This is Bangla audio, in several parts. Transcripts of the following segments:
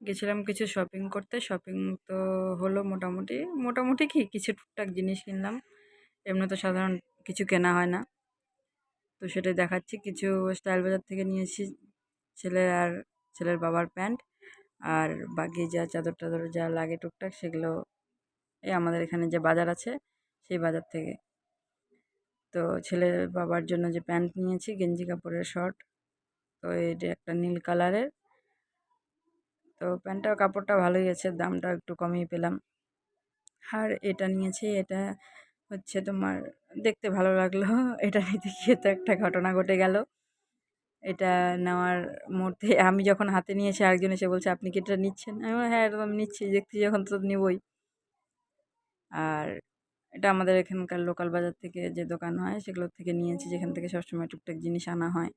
গেছিলাম কিছু শপিং করতে। শপিং তো হলো মোটামুটি। মোটামুটি কি কিছু টুকটাক জিনিস কিনলাম। এমনি তো সাধারণ কিছু কেনা হয় না। তো সেটাই দেখাচ্ছি। কিছু স্টাইল বাজার থেকে নিয়েছি ছেলের আর ছেলের বাবার প্যান্ট। আর বাকি যা চাদর-টাদর যা লাগে টুকটাক সেগুলো এই আমাদের এখানে যে বাজার আছে সেই বাজার থেকে। তো ছেলের বাবার জন্য যে প্যান্ট নিয়েছি গেঞ্জি কাপড়ের শর্ট। তো এটা একটা নীল কালারের। তো প্যান্টটার কাপড়টা ভালোই আছে, দামটা একটু কমই পেলাম। আর এটা নিয়েছি, এটা হচ্ছে তোমার দেখতে ভালো লাগলো। এটা নিতে গিয়ে তো একটা ঘটনা ঘটে গেল। এটা নেওয়ার মধ্যে আমি যখন হাতে নিয়েছি আরেকজন এসে বলছে, "আপনি কি এটা নিচ্ছেন?" আমি বললাম, "হ্যাঁ, এটা তো আমি নিচ্ছি। দেখছি যখন তো নিবই।" আর এটা আমাদের এখানকার লোকাল বাজার থেকে যে দোকান হয় সেগুলোর থেকে নিয়েছি, যেখান থেকে সবসময় টুকটাক জিনিস আনা হয়।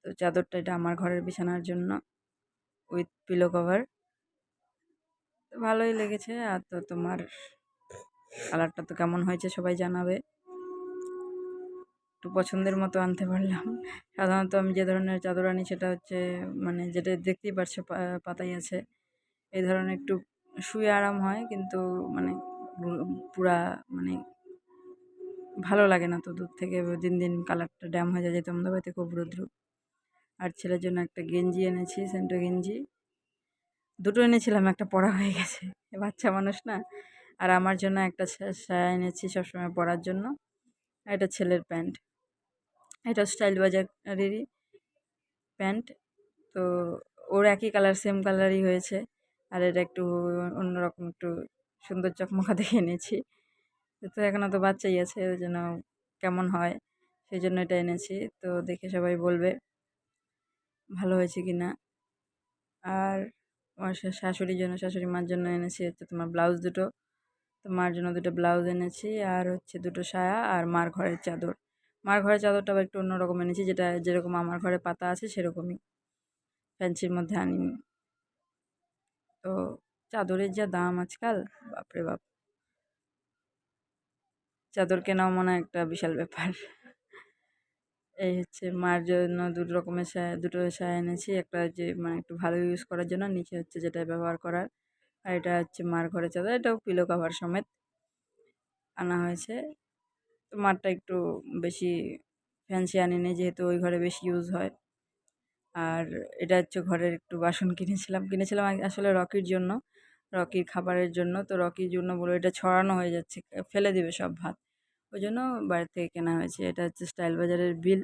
তো চাদরটা এটা আমার ঘরের বিছানার জন্য উইথ পিলো কভার। ভালোই লেগেছে। আর তো তোমার কালারটা তো কেমন হয়েছে সবাই জানাবে। একটু পছন্দের মতো আনতে পারলাম। সাধারণত আমি যে ধরনের চাদর আনি সেটা হচ্ছে মানে যেটা দেখতেই পারছো পাতাই আছে। এই ধরনের একটু শুয়ে আরাম হয়, কিন্তু মানে পুরা মানে ভালো লাগে না তো দূর থেকে। দিন দিন কালারটা ড্যাম হয়ে যায়, যেহেতু আমাদের বাড়িতে খুব রৌদ্র। আর ছেলের জন্য একটা গেঞ্জি এনেছি, সেন্টো গেঞ্জি। দুটো এনেছিলাম, একটা পরা হয়ে গেছে। বাচ্চা মানুষ না। আর আমার জন্য একটা সায়া এনেছি সবসময় পরার জন্য। এটা ছেলের প্যান্ট। এটা স্টাইল বাজারেরই প্যান্ট। তো ওর একই কালার, সেম কালারই হয়েছে। আর এটা একটু অন্যরকম, একটু সুন্দর চকমকা দেখে এনেছি। তো এখনও তো বাচ্চাই আছে, ওই জন্য কেমন হয় সেই জন্য এটা এনেছি। তো দেখে সবাই বলবে ভালো হয়েছে কি না। আর আমার শাশুড়ির জন্য, শাশুড়ি মার জন্য এনেছি হচ্ছে তোমার ব্লাউজ দুটো। তো মার জন্য দুটো ব্লাউজ এনেছি, আর হচ্ছে দুটো সায়া, আর মার ঘরের চাদর। মার ঘরের চাদরটা আবার একটু অন্যরকম এনেছি, যেটা যেরকম আমার ঘরে পাতা আছে সেরকমই, ফ্যান্সির মধ্যে আনিনি। তো চাদরের যা দাম আজকাল, বাপরে বাপ! চাদর কেনাও মনে হয় একটা বিশাল ব্যাপার। এই হচ্ছে মার জন্য দুটো সায়া এনেছি। একটা যে মানে একটু ভালো ইউজ করার জন্য, নিচে হচ্ছে যেটা ব্যবহার করার। আর এটা হচ্ছে মার ঘরের চাদর, এটাও পিলো কভার সমেত আনা হয়েছে। তো মারটা একটু বেশি ফ্যান্সি আনিনি, যেহেতু ওই ঘরে বেশি ইউজ হয়। আর এটা হচ্ছে ঘরের একটু বাসন কিনেছিলাম আসলে রকির জন্য, রকির খাবারের জন্য। তো রকির জন্য বলে এটা ছড়ানো হয়ে যাচ্ছে, ফেলে দিবে সব ভাত। ওই জন্য বাইরে থেকে কেনা হয়েছে। এটা হচ্ছে স্টাইল বাজারের বিল।